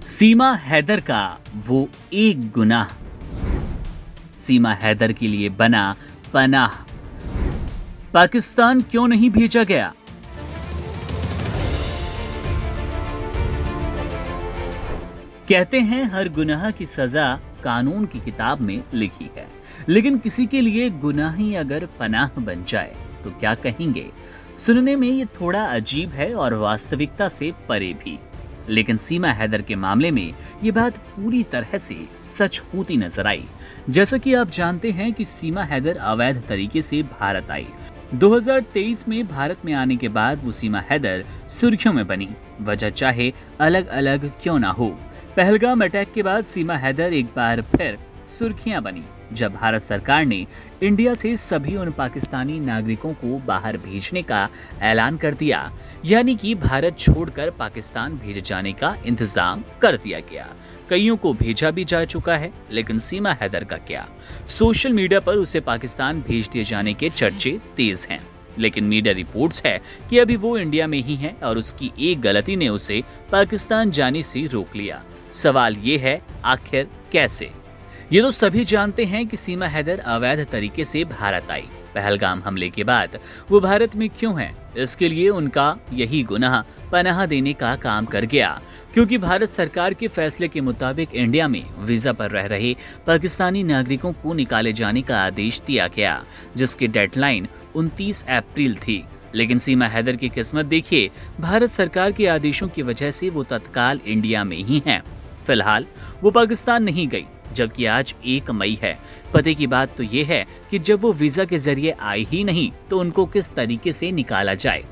सीमा हैदर का वो एक गुनाह, सीमा हैदर के लिए बना पनाह, पाकिस्तान क्यों नहीं भेजा गया? कहते हैं हर गुनाह की सजा कानून की किताब में लिखी है, लेकिन किसी के लिए गुनाह ही अगर पनाह बन जाए तो क्या कहेंगे? सुनने में ये थोड़ा अजीब है और वास्तविकता से परे भी। लेकिन सीमा हैदर के मामले में ये बात पूरी तरह से सच होती नजर आई। जैसा कि आप जानते हैं कि सीमा हैदर अवैध तरीके से भारत आई। 2023 में भारत में आने के बाद वो सीमा हैदर सुर्खियों में बनी, वजह चाहे अलग अलग क्यों ना हो। पहलगाम अटैक के बाद सीमा हैदर एक बार फिर सुर्खियां बनी, जब भारत सरकार ने इंडिया से सभी उन पाकिस्तानी नागरिकों को बाहर भेजने का ऐलान कर दिया, यानी कि भारत छोड़कर पाकिस्तान भेजे जाने का इंतजाम कर दिया गया। कईयों को भेजा भी जा चुका है, लेकिन सीमा हैदर का क्या? सोशल मीडिया पर उसे पाकिस्तान भेज दिए जाने के चर्चे तेज हैं, लेकिन मीडिया रिपोर्ट्स है कि अभी वो इंडिया में ही है और उसकी एक गलती ने उसे पाकिस्तान जाने से रोक लिया। सवाल ये है, आखिर कैसे? ये तो सभी जानते हैं कि सीमा हैदर अवैध तरीके से भारत आई। पहलगाम हमले के बाद वो भारत में क्यों है? इसके लिए उनका यही गुनाह पनाह देने का काम कर गया, क्योंकि भारत सरकार के फैसले के मुताबिक इंडिया में वीजा पर रह रहे पाकिस्तानी नागरिकों को निकाले जाने का आदेश दिया गया, जिसकी डेडलाइन 29 अप्रैल थी। लेकिन सीमा हैदर की किस्मत देखिए, भारत सरकार के आदेशों की वजह से वो तत्काल इंडिया में ही हैं। फिलहाल वो पाकिस्तान नहीं गई, जबकि आज 1 मई है। पते की बात तो ये है कि जब वो वीजा के जरिए आई ही नहीं तो उनको किस तरीके से निकाला जाए।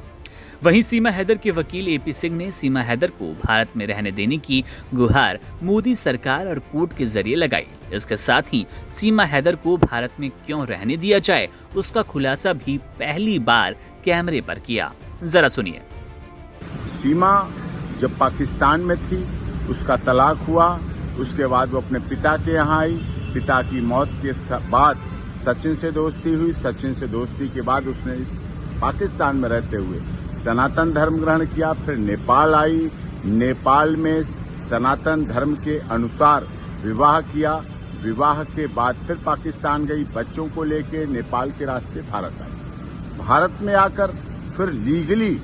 वहीं सीमा हैदर के वकील एपी सिंह ने सीमा हैदर को भारत में रहने देने की गुहार मोदी सरकार और कोर्ट के जरिए लगाई। इसके साथ ही सीमा हैदर को भारत में क्यों रहने दिया जाए, उसका खुलासा भी पहली बार कैमरे पर किया। जरा सुनिए। सीमा जब पाकिस्तान में थी, उसका तलाक हुआ, उसके बाद वो अपने पिता के यहाँ आई। पिता की मौत के बाद सचिन से दोस्ती हुई। सचिन से दोस्ती के बाद उसने इस पाकिस्तान में रहते हुए सनातन धर्म ग्रहण किया। फिर नेपाल आई, नेपाल में सनातन धर्म के अनुसार विवाह किया। विवाह के बाद फिर पाकिस्तान गई, बच्चों को लेके नेपाल के रास्ते भारत आई। भारत में आकर फिर लीगली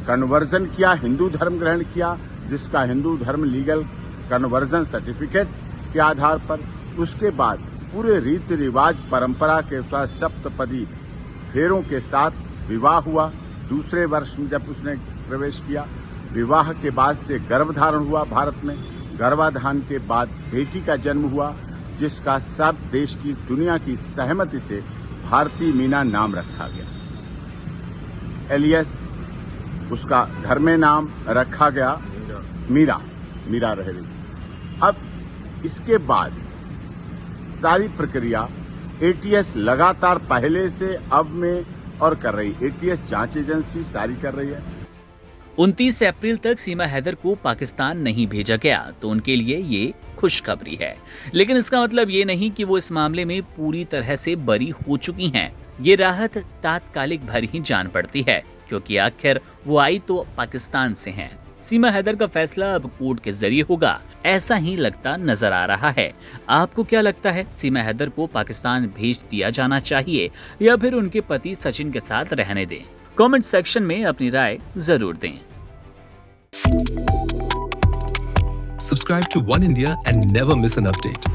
कन्वर्जन किया, हिंदू धर्म ग्रहण किया, जिसका हिंदू धर्म लीगल कन्वर्जन सर्टिफिकेट के आधार पर। उसके बाद पूरे रीति रिवाज परंपरा के अनुसार सप्तपदी फेरों के साथ विवाह हुआ। दूसरे वर्ष में जब उसने प्रवेश किया, विवाह के बाद से गर्भधारण हुआ भारत में। गर्भाधान के बाद बेटी का जन्म हुआ, जिसका सब देश की दुनिया की सहमति से भारती मीना नाम रखा गया। एलियस उसका घर में नाम रखा गया मीरा रह गई। अब इसके बाद सारी प्रक्रिया एटीएस लगातार पहले से अब में और कर रही। एटीएस जांच एजेंसी सारी कर रही है। 29 अप्रैल तक सीमा हैदर को पाकिस्तान नहीं भेजा गया तो उनके लिए ये खुशखबरी है, लेकिन इसका मतलब ये नहीं कि वो इस मामले में पूरी तरह से बरी हो चुकी हैं। ये राहत तात्कालिक भर ही जान पड़ती है, क्योंकि आखिर वो आई तो पाकिस्तान से हैं। सीमा हैदर का फैसला अब कोर्ट के जरिए होगा, ऐसा ही लगता नजर आ रहा है। आपको क्या लगता है, सीमा हैदर को पाकिस्तान भेज दिया जाना चाहिए या फिर उनके पति सचिन के साथ रहने दें? कमेंट सेक्शन में अपनी राय जरूर दें। Subscribe to One India and never miss an update.